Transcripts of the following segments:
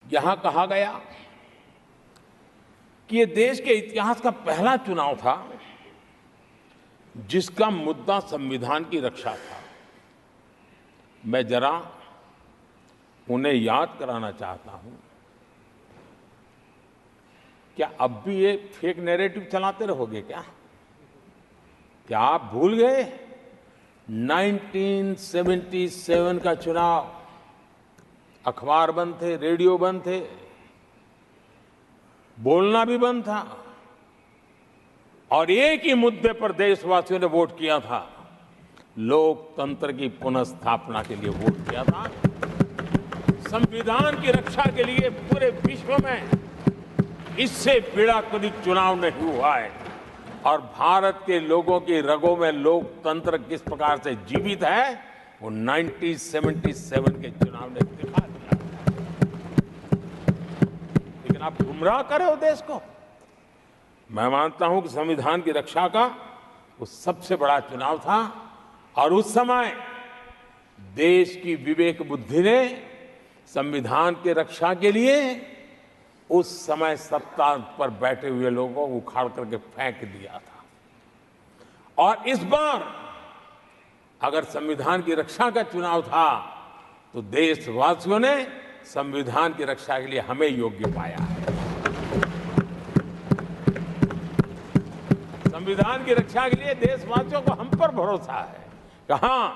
यहां कहा गया कि ये देश के इतिहास का पहला चुनाव था जिसका मुद्दा संविधान की रक्षा था। मैं जरा उन्हें याद कराना चाहता हूं। क्या अब भी ये फेक नैरेटिव चलाते रहोगे क्या? क्या आप भूल गए 1977 का चुनाव? अखबार बंद थे, रेडियो बंद थे, बोलना भी बंद था और एक ही मुद्दे पर देशवासियों ने वोट किया था। लोकतंत्र की पुनर्स्थापना के लिए वोट किया था। संविधान की रक्षा के लिए पूरे विश्व में इससे बड़ा कोई चुनाव नहीं हुआ है और भारत के लोगों की रगों में लोकतंत्र किस प्रकार से जीवित है वो 1977 के चुनाव ने दिखा दिया। लेकिन आप गुमराह कर रहे हो देश को। मैं मानता हूं कि संविधान की रक्षा का वो सबसे बड़ा चुनाव था और उस समय देश की विवेक बुद्धि ने संविधान की रक्षा के लिए उस समय सत्ता पर बैठे हुए लोगों को उखाड़ करके फेंक दिया था। और इस बार अगर संविधान की रक्षा का चुनाव था तो देशवासियों ने संविधान की रक्षा के लिए हमें योग्य पाया है। संविधान की रक्षा के लिए देशवासियों को हम पर भरोसा है। कहां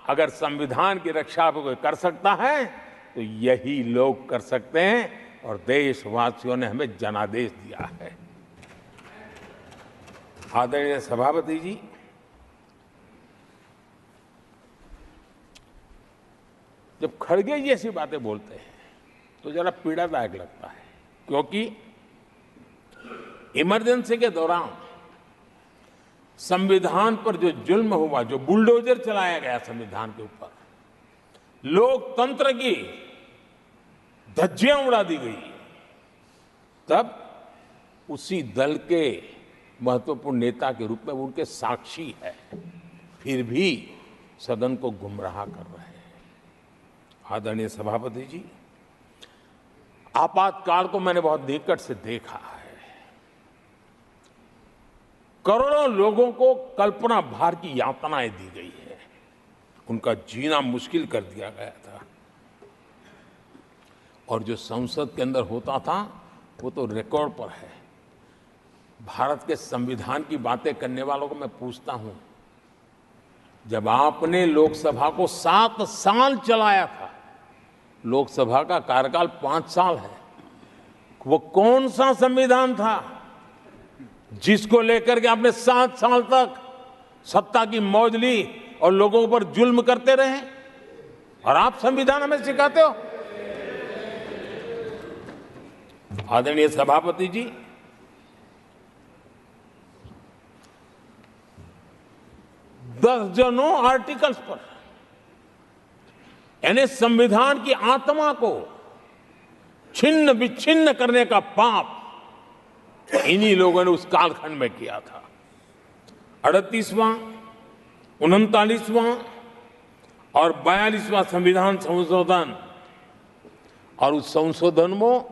अगर संविधान की रक्षा कोई कर सकता है तो यही लोग कर सकते हैं और देशवासियों ने हमें जनादेश दिया है। आदरणीय सभापति जी, जब खड़गे जी ऐसी बातें बोलते हैं तो जरा पीड़ादायक लगता है, क्योंकि इमरजेंसी के दौरान संविधान पर जो जुल्म हुआ, जो बुलडोजर चलाया गया संविधान के ऊपर, लोकतंत्र की धज्जियां उड़ा दी गई, तब उसी दल के महत्वपूर्ण नेता के रूप में उनके साक्षी है, फिर भी सदन को गुमराह कर रहे हैं। आदरणीय सभापति जी, आपातकाल को मैंने बहुत निकट से देखा है। करोड़ों लोगों को कल्पना भार की यातनाएं दी गई है, उनका जीना मुश्किल कर दिया गया था और जो संसद के अंदर होता था वो तो रिकॉर्ड पर है। भारत के संविधान की बातें करने वालों को मैं पूछता हूं, जब आपने लोकसभा को 7 साल चलाया था, लोकसभा का कार्यकाल 5 साल है, वो कौन सा संविधान था जिसको लेकर के आपने 7 साल तक सत्ता की मौज ली और लोगों पर जुल्म करते रहे? और आप संविधान हमें सिखाते हो? आदरणीय सभापति जी, दर्जनों आर्टिकल्स पर, यानी संविधान की आत्मा को छिन्न विच्छिन्न करने का पाप इन्हीं लोगों ने उस कालखंड में किया था। 38वां, 39वां और 42वां संविधान संशोधन, और उस संशोधन में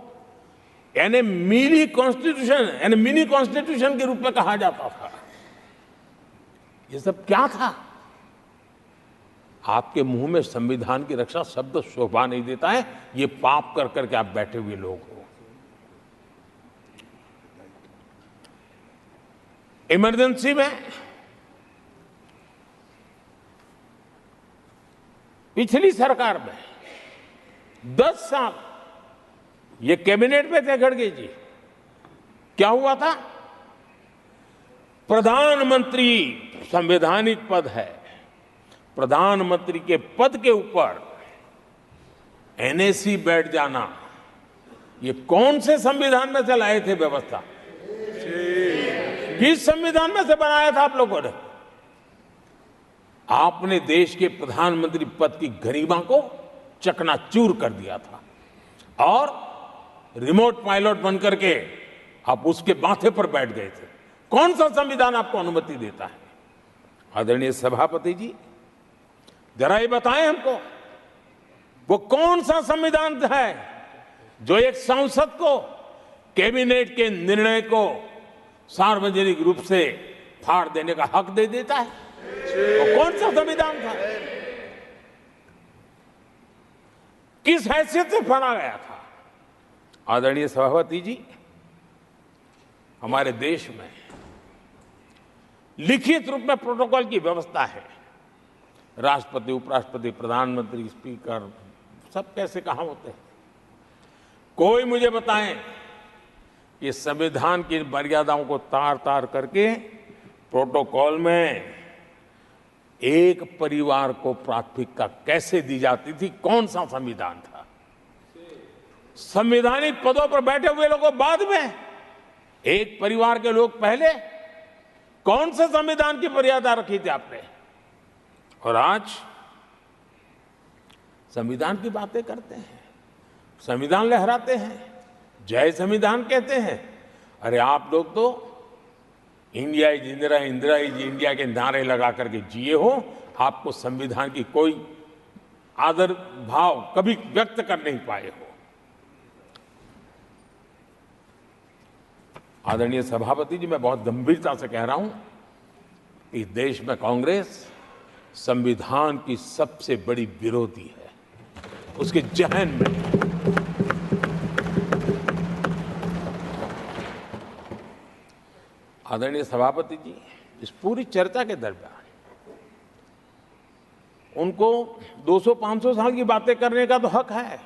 यानी मिनी कॉन्स्टिट्यूशन, यानी मिनी कॉन्स्टिट्यूशन के रूप में कहा जाता था। ये सब क्या था? आपके मुंह में संविधान की रक्षा शब्द शोभा नहीं देता है। ये पाप कर करके आप बैठे हुए लोग हो। इमरजेंसी में पिछली सरकार में 10 साल ये कैबिनेट में थे खड़गे जी, क्या हुआ था? प्रधानमंत्री संवैधानिक पद है, प्रधानमंत्री के पद के ऊपर एनएसी बैठ जाना, ये कौन से संविधान में से लाए थे व्यवस्था? किस संविधान में से बनाया था आप लोगों ने? आपने देश के प्रधानमंत्री पद की गरिमा को चकनाचूर कर दिया था और रिमोट पायलट बनकर के आप उसके माथे पर बैठ गए थे। कौन सा संविधान आपको अनुमति देता है? आदरणीय सभापति जी, जरा ये बताएं हमको, वो कौन सा संविधान है जो एक सांसद को कैबिनेट के निर्णय को सार्वजनिक रूप से फाड़ देने का हक दे देता है? तो कौन सा संविधान था? किस हैसियत से फाड़ा गया था? आदरणीय सभापति जी, हमारे देश में लिखित रूप में प्रोटोकॉल की व्यवस्था है। राष्ट्रपति, उपराष्ट्रपति, प्रधानमंत्री, स्पीकर सब कैसे कहां होते हैं? कोई मुझे बताएं कि संविधान की मर्यादाओं को तार तार करके प्रोटोकॉल में एक परिवार को प्राथमिकता कैसे दी जाती थी? कौन सा संविधान था? संवैधानिक पदों पर बैठे हुए लोगों बाद में, एक परिवार के लोग पहले। कौन से संविधान की मर्यादा रखी थी आपने? और आज संविधान की बातें करते हैं, संविधान लहराते हैं, जय संविधान कहते हैं। अरे आप लोग तो India is Indira, Indira is India के नारे लगा करके जिए हो। आपको संविधान की कोई आदर भाव कभी व्यक्त कर नहीं पाए हो। आदरणीय सभापति जी, मैं बहुत गंभीरता से कह रहा हूं कि देश में कांग्रेस संविधान की सबसे बड़ी विरोधी है। उसके जहन में आदरणीय सभापति जी, इस पूरी चर्चा के दरमियान उनको 200-500 साल की बातें करने का तो हक है,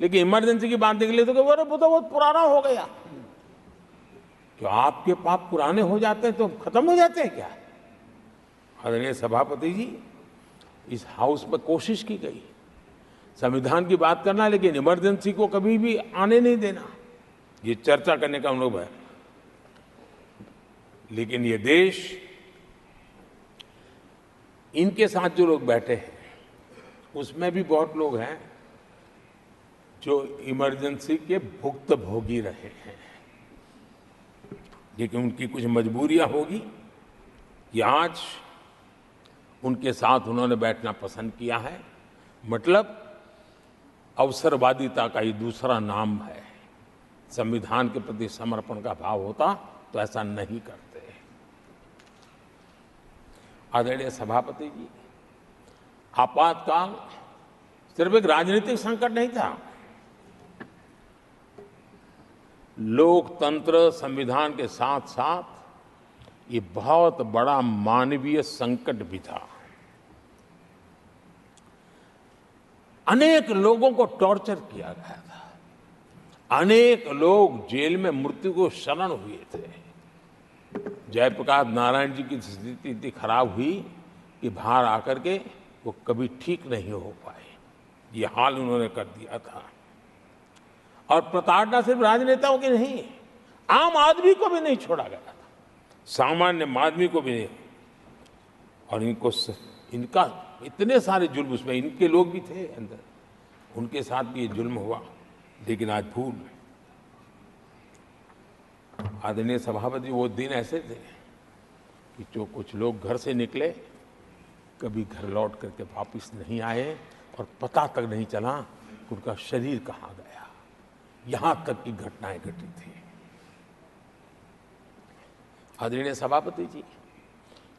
लेकिन इमरजेंसी की बात निकले तो वो तो बहुत पुराना हो गया। क्या आपके पाप पुराने हो जाते हैं तो खत्म हो जाते हैं क्या? आदरणीय सभापति जी, इस हाउस में कोशिश की गई संविधान की बात करना, लेकिन इमरजेंसी को कभी भी आने नहीं देना, ये चर्चा करने का अनुभव है। लेकिन ये देश, इनके साथ जो लोग बैठे हैं उसमें भी बहुत लोग हैं जो इमरजेंसी के भुक्तभोगी रहे हैं, लेकिन उनकी कुछ मजबूरियां होगी कि आज उनके साथ उन्होंने बैठना पसंद किया है। मतलब अवसरवादिता का ये दूसरा नाम है। संविधान के प्रति समर्पण का भाव होता तो ऐसा नहीं करते। आदरणीय सभापति जी, आपातकाल सिर्फ एक राजनीतिक संकट नहीं था, लोकतंत्र संविधान के साथ साथ ये बहुत बड़ा मानवीय संकट भी था। अनेक लोगों को टॉर्चर किया गया था, अनेक लोग जेल में मृत्यु को शरण हुए थे। जयप्रकाश नारायण जी की स्थिति इतनी खराब हुई कि बाहर आकर के वो कभी ठीक नहीं हो पाए। ये हाल उन्होंने कर दिया था। और प्रताड़ना सिर्फ राजनेताओं की नहीं, आम आदमी को भी नहीं छोड़ा गया था, सामान्य आदमी को भी नहीं। और इनका इतने सारे जुल्म, उसमें इनके लोग भी थे अंदर, उनके साथ भी ये जुल्म हुआ। लेकिन आज भूल। आदरणीय सभापति, वो दिन ऐसे थे कि जो कुछ लोग घर से निकले, कभी घर लौट करके वापस नहीं आए और पता तक नहीं चला कि उनका शरीर कहाँ गया। यहां तक की घटनाएं घटी थी। आदरणीय सभापति जी,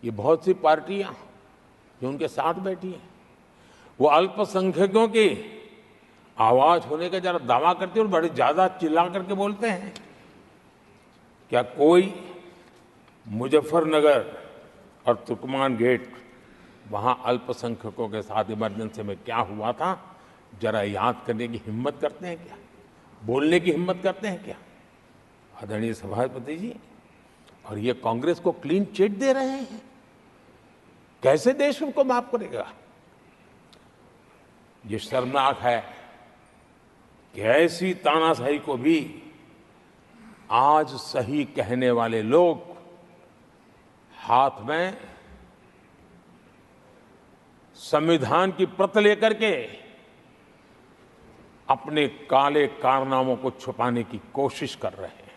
ये बहुत सी पार्टियां जो उनके साथ बैठी हैं, वो अल्पसंख्यकों की आवाज होने का जरा दावा करते हैं और बड़े ज्यादा चिल्ला करके बोलते हैं। क्या कोई मुजफ्फरनगर और तुर्कमान गेट, वहां अल्पसंख्यकों के साथ इमरजेंसी में क्या हुआ था, जरा याद करने की हिम्मत करते हैं क्या? बोलने की हिम्मत करते हैं क्या? आदरणीय सभापति जी, और ये कांग्रेस को क्लीन चिट दे रहे हैं। कैसे देश उनको माफ करेगा? ये शर्मनाक है कि ऐसी तानाशाही को भी आज सही कहने वाले लोग हाथ में संविधान की प्रत लेकर के अपने काले कारनामों को छुपाने की कोशिश कर रहे हैं।